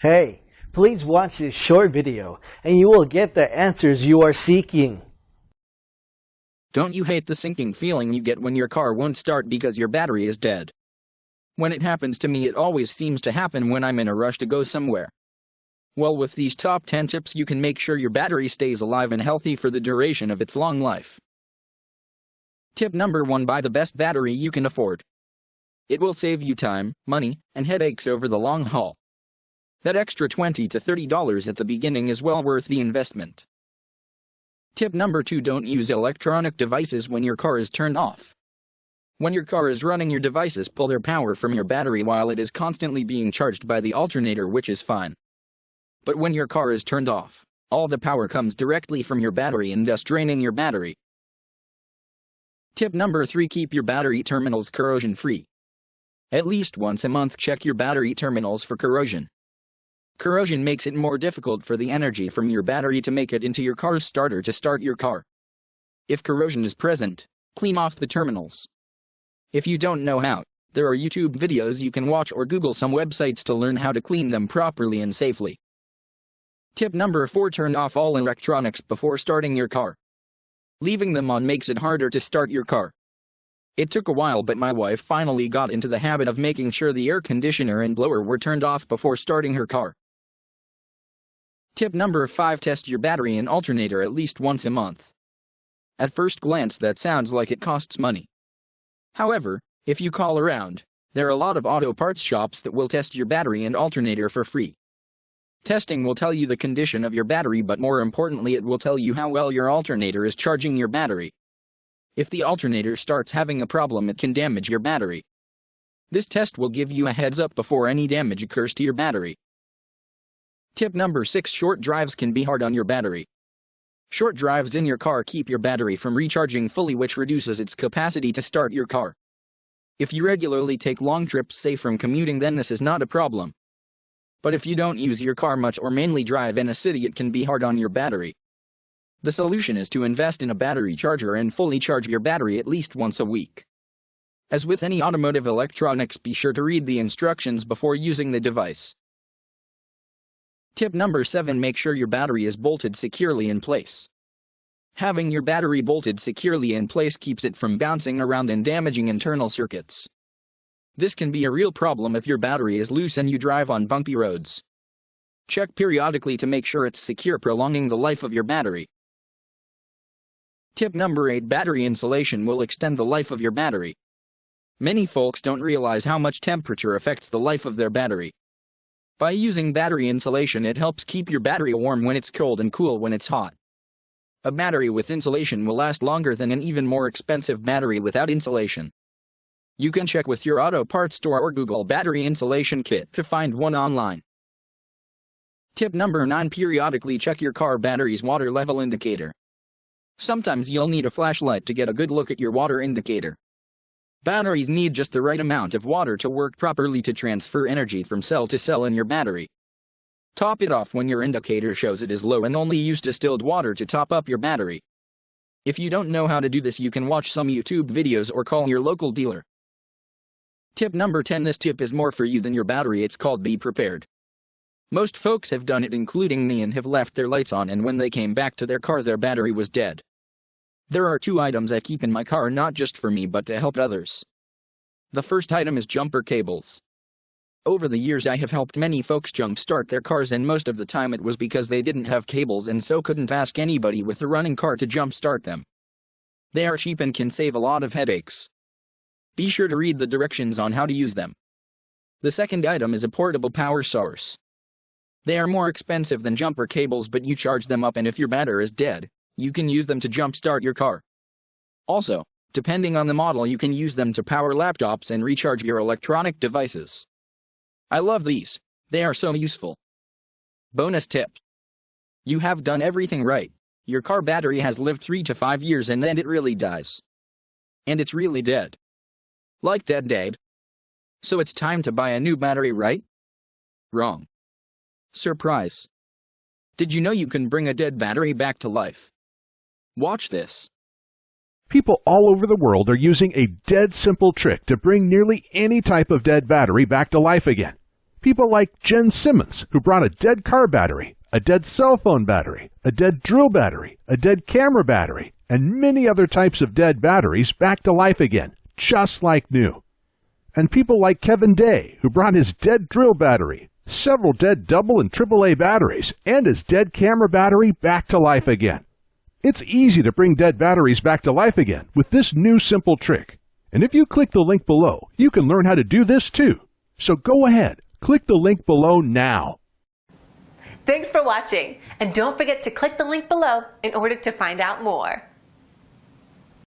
Hey, please watch this short video and you will get the answers you are seeking. Don't you hate the sinking feeling you get when your car won't start because your battery is dead? When it happens to me, it always seems to happen when I'm in a rush to go somewhere. Well, with these top 10 tips you can make sure your battery stays alive and healthy for the duration of its long life. Tip number 1: buy the best battery you can afford. It will save you time, money, and headaches over the long haul. That extra $20 to $30 at the beginning is well worth the investment. Tip number 2: don't use electronic devices when your car is turned off. When your car is running, your devices pull their power from your battery while it is constantly being charged by the alternator, which is fine. But when your car is turned off, all the power comes directly from your battery and thus draining your battery. Tip number 3: keep your battery terminals corrosion-free. At least once a month check your battery terminals for corrosion. Corrosion makes it more difficult for the energy from your battery to make it into your car's starter to start your car. If corrosion is present, clean off the terminals. If you don't know how, there are YouTube videos you can watch or Google some websites to learn how to clean them properly and safely. Tip number 4: turn off all electronics before starting your car. Leaving them on makes it harder to start your car. It took a while, but my wife finally got into the habit of making sure the air conditioner and blower were turned off before starting her car. Tip number 5: test your battery and alternator at least once a month. At first glance that sounds like it costs money. However, if you call around, there are a lot of auto parts shops that will test your battery and alternator for free. Testing will tell you the condition of your battery, but more importantly it will tell you how well your alternator is charging your battery. If the alternator starts having a problem, it can damage your battery. This test will give you a heads up before any damage occurs to your battery. Tip number 6: short drives can be hard on your battery. Short drives in your car keep your battery from recharging fully, which reduces its capacity to start your car. If you regularly take long trips, say from commuting, then this is not a problem. But if you don't use your car much or mainly drive in a city, it can be hard on your battery. The solution is to invest in a battery charger and fully charge your battery at least once a week. As with any automotive electronics, be sure to read the instructions before using the device. Tip number 7: make sure your battery is bolted securely in place. Having your battery bolted securely in place keeps it from bouncing around and damaging internal circuits. This can be a real problem if your battery is loose and you drive on bumpy roads. Check periodically to make sure it's secure, prolonging the life of your battery. Tip number 8: battery insulation will extend the life of your battery. Many folks don't realize how much temperature affects the life of their battery. By using battery insulation, it helps keep your battery warm when it's cold and cool when it's hot. A battery with insulation will last longer than an even more expensive battery without insulation. You can check with your auto parts store or Google battery insulation kit to find one online. Tip number 9: periodically check your car battery's water level indicator. Sometimes you'll need a flashlight to get a good look at your water indicator. Batteries need just the right amount of water to work properly to transfer energy from cell to cell in your battery. Top it off when your indicator shows it is low and only use distilled water to top up your battery. If you don't know how to do this, you can watch some YouTube videos or call your local dealer. Tip number 10: this tip is more for you than your battery. It's called be prepared. Most folks have done it, including me, and have left their lights on, and when they came back to their car, their battery was dead. There are 2 items I keep in my car, not just for me but to help others. The first item is jumper cables. Over the years I have helped many folks jump start their cars, and most of the time it was because they didn't have cables and so couldn't ask anybody with a running car to jump start them. They are cheap and can save a lot of headaches. Be sure to read the directions on how to use them. The second item is a portable power source. They are more expensive than jumper cables, but you charge them up and if your battery is dead, you can use them to jump start your car. Also, depending on the model, you can use them to power laptops and recharge your electronic devices. I love these, they are so useful. Bonus tip: you have done everything right. Your car battery has lived 3 to 5 years and then it really dies. And it's really dead. Like dead. So it's time to buy a new battery, right? Wrong. Surprise. Did you know you can bring a dead battery back to life? Watch this. People all over the world are using a dead simple trick to bring nearly any type of dead battery back to life again. People like Jen Simmons, who brought a dead car battery, a dead cell phone battery, a dead drill battery, a dead camera battery, and many other types of dead batteries back to life again, just like new. And people like Kevin Day, who brought his dead drill battery, several dead double and AAA batteries, and his dead camera battery back to life again. It's easy to bring dead batteries back to life again with this new simple trick. And if you click the link below, you can learn how to do this too. So go ahead, click the link below now. Thanks for watching, and don't forget to click the link below in order to find out more.